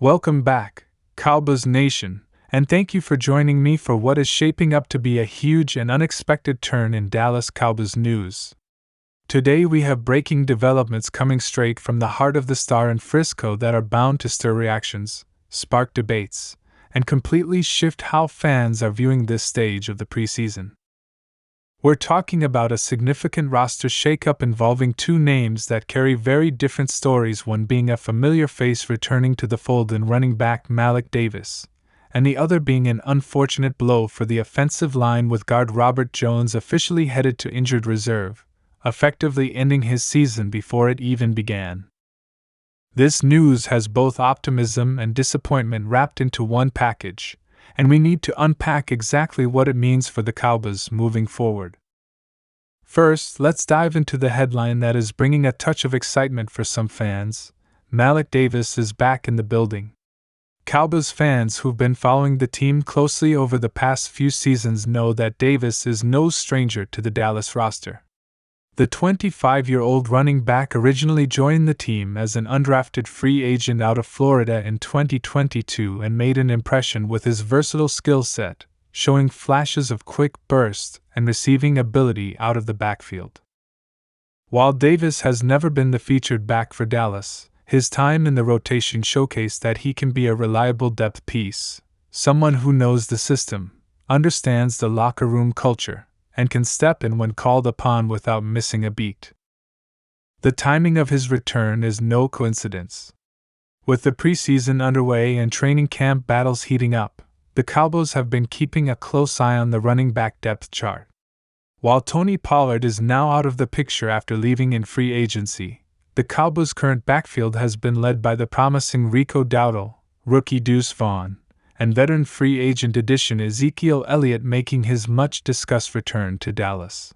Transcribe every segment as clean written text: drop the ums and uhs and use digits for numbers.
Welcome back, Cowboys Nation, and thank you for joining me for what is shaping up to be a huge and unexpected turn in Dallas Cowboys news. Today we have breaking developments coming straight from the heart of the star in Frisco that are bound to stir reactions, spark debates, and completely shift how fans are viewing this stage of the preseason. We're talking about a significant roster shakeup involving two names that carry very different stories, one being a familiar face returning to the fold in running back Malik Davis, and the other being an unfortunate blow for the offensive line with guard Robert Jones officially headed to injured reserve, effectively ending his season before it even began. This news has both optimism and disappointment wrapped into one package, and we need to unpack exactly what it means for the Cowboys moving forward. First, let's dive into the headline that is bringing a touch of excitement for some fans. Malik Davis is back in the building. Cowboys fans who've been following the team closely over the past few seasons know that Davis is no stranger to the Dallas roster. The 25-year-old running back originally joined the team as an undrafted free agent out of Florida in 2022 and made an impression with his versatile skill set, showing flashes of quick burst and receiving ability out of the backfield. While Davis has never been the featured back for Dallas, his time in the rotation showcased that he can be a reliable depth piece, someone who knows the system, understands the locker room culture, and can step in when called upon without missing a beat. The timing of his return is no coincidence. With the preseason underway and training camp battles heating up, the Cowboys have been keeping a close eye on the running back depth chart. While Tony Pollard is now out of the picture after leaving in free agency, the Cowboys' current backfield has been led by the promising Rico Dowdle, rookie Deuce Vaughn, and veteran free agent addition Ezekiel Elliott making his much-discussed return to Dallas.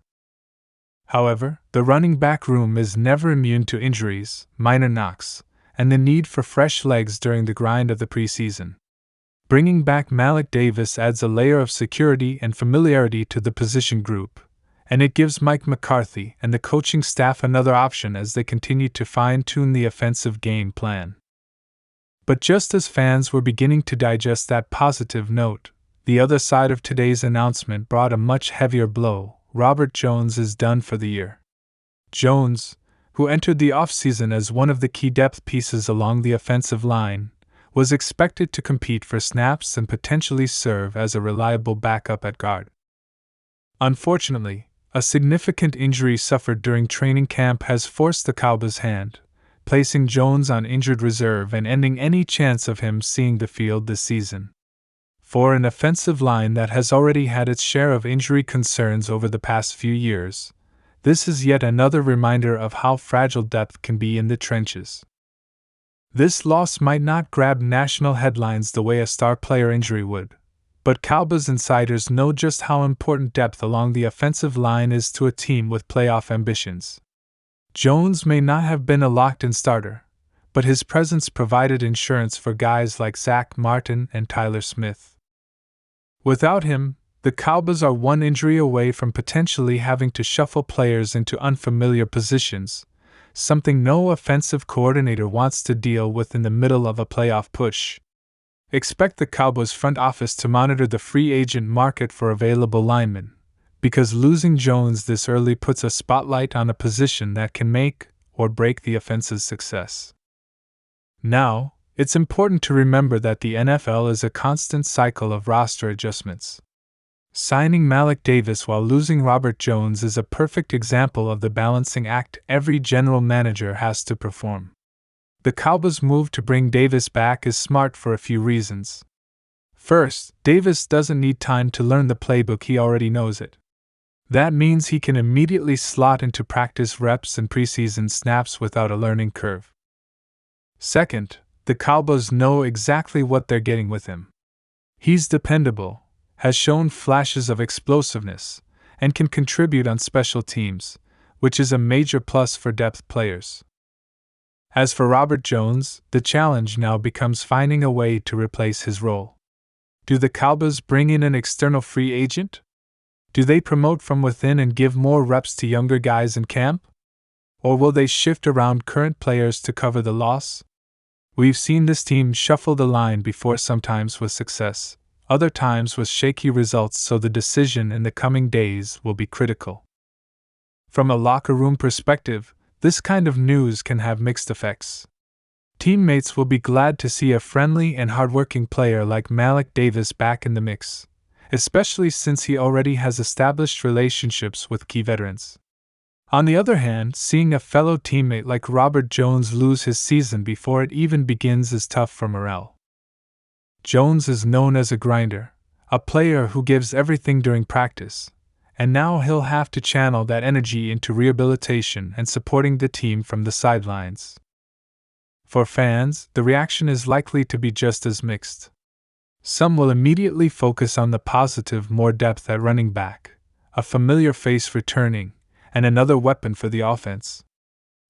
However, the running back room is never immune to injuries, minor knocks, and the need for fresh legs during the grind of the preseason. Bringing back Malik Davis adds a layer of security and familiarity to the position group, and it gives Mike McCarthy and the coaching staff another option as they continue to fine-tune the offensive game plan. But just as fans were beginning to digest that positive note, the other side of today's announcement brought a much heavier blow. Robert Jones is done for the year. Jones, who entered the offseason as one of the key depth pieces along the offensive line, was expected to compete for snaps and potentially serve as a reliable backup at guard. Unfortunately, a significant injury suffered during training camp has forced the Cowboys' hand, placing Jones on injured reserve and ending any chance of him seeing the field this season. For an offensive line that has already had its share of injury concerns over the past few years, this is yet another reminder of how fragile depth can be in the trenches. This loss might not grab national headlines the way a star player injury would, but Cowboys insiders know just how important depth along the offensive line is to a team with playoff ambitions. Jones may not have been a locked-in starter, but his presence provided insurance for guys like Zach Martin and Tyler Smith. Without him, the Cowboys are one injury away from potentially having to shuffle players into unfamiliar positions, something no offensive coordinator wants to deal with in the middle of a playoff push. Expect the Cowboys front office to monitor the free agent market for available linemen, because losing Jones this early puts a spotlight on a position that can make or break the offense's success. Now, it's important to remember that the NFL is a constant cycle of roster adjustments. Signing Malik Davis while losing Robert Jones is a perfect example of the balancing act every general manager has to perform. The Cowboys' move to bring Davis back is smart for a few reasons. First, Davis doesn't need time to learn the playbook, he already knows it. That means he can immediately slot into practice reps and preseason snaps without a learning curve. Second, the Cowboys know exactly what they're getting with him. He's dependable, has shown flashes of explosiveness, and can contribute on special teams, which is a major plus for depth players. As for Robert Jones, the challenge now becomes finding a way to replace his role. Do the Cowboys bring in an external free agent? Do they promote from within and give more reps to younger guys in camp? Or will they shift around current players to cover the loss? We've seen this team shuffle the line before, sometimes with success, other times with shaky results, so the decision in the coming days will be critical. From a locker room perspective, this kind of news can have mixed effects. Teammates will be glad to see a friendly and hardworking player like Malik Davis back in the mix, especially since he already has established relationships with key veterans. On the other hand, seeing a fellow teammate like Robert Jones lose his season before it even begins is tough for morale. Jones is known as a grinder, a player who gives everything during practice, and now he'll have to channel that energy into rehabilitation and supporting the team from the sidelines. For fans, the reaction is likely to be just as mixed. Some will immediately focus on the positive: more depth at running back, a familiar face returning, and another weapon for the offense.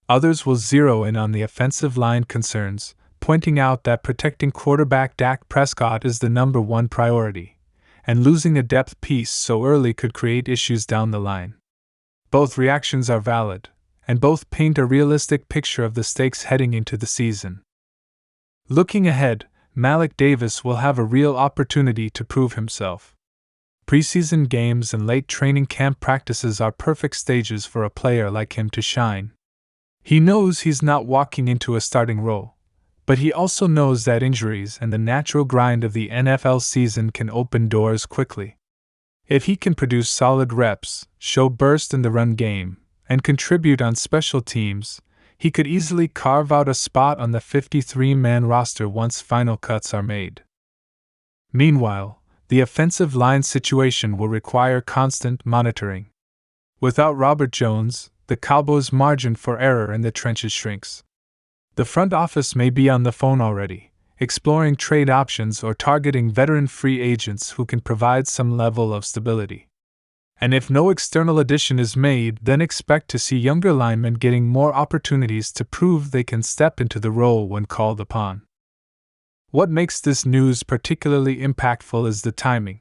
Others will zero in on the offensive line concerns, pointing out that protecting quarterback Dak Prescott is the number one priority, and losing a depth piece so early could create issues down the line. Both reactions are valid, and both paint a realistic picture of the stakes heading into the season. Looking ahead, Malik Davis will have a real opportunity to prove himself. Preseason games and late training camp practices are perfect stages for a player like him to shine. He knows he's not walking into a starting role, but he also knows that injuries and the natural grind of the NFL season can open doors quickly. If he can produce solid reps, show burst in the run game, and contribute on special teams, he could easily carve out a spot on the 53-man roster once final cuts are made. Meanwhile, the offensive line situation will require constant monitoring. Without Robert Jones, the Cowboys' margin for error in the trenches shrinks. The front office may be on the phone already, exploring trade options or targeting veteran free agents who can provide some level of stability. And if no external addition is made, then expect to see younger linemen getting more opportunities to prove they can step into the role when called upon. What makes this news particularly impactful is the timing.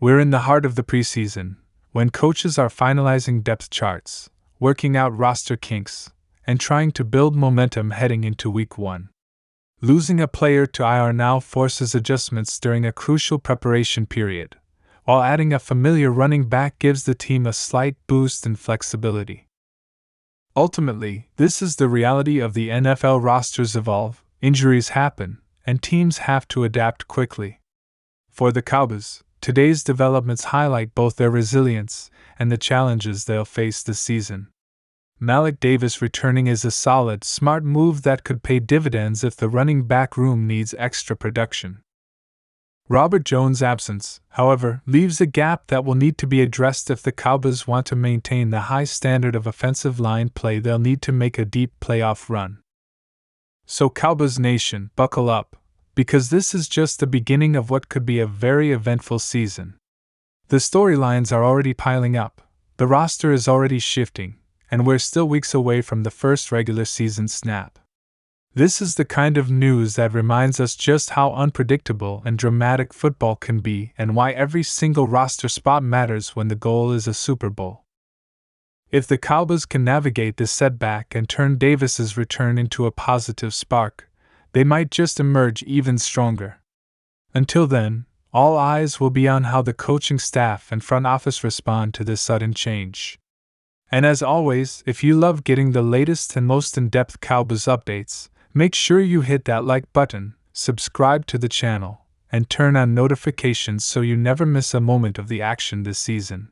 We're in the heart of the preseason, when coaches are finalizing depth charts, working out roster kinks, and trying to build momentum heading into Week 1. Losing a player to IR now forces adjustments during a crucial preparation period, while adding a familiar running back gives the team a slight boost in flexibility. Ultimately, this is the reality of the NFL: rosters evolve, injuries happen, and teams have to adapt quickly. For the Cowboys, today's developments highlight both their resilience and the challenges they'll face this season. Malik Davis returning is a solid, smart move that could pay dividends if the running back room needs extra production. Robert Jones' absence, however, leaves a gap that will need to be addressed if the Cowboys want to maintain the high standard of offensive line play. They'll need to make a deep playoff run. So Cowboys Nation, buckle up, because this is just the beginning of what could be a very eventful season. The storylines are already piling up, the roster is already shifting, and we're still weeks away from the first regular season snap. This is the kind of news that reminds us just how unpredictable and dramatic football can be, and why every single roster spot matters when the goal is a Super Bowl. If the Cowboys can navigate this setback and turn Davis's return into a positive spark, they might just emerge even stronger. Until then, all eyes will be on how the coaching staff and front office respond to this sudden change. And as always, if you love getting the latest and most in-depth Cowboys updates, make sure you hit that like button, subscribe to the channel, and turn on notifications so you never miss a moment of the action this season.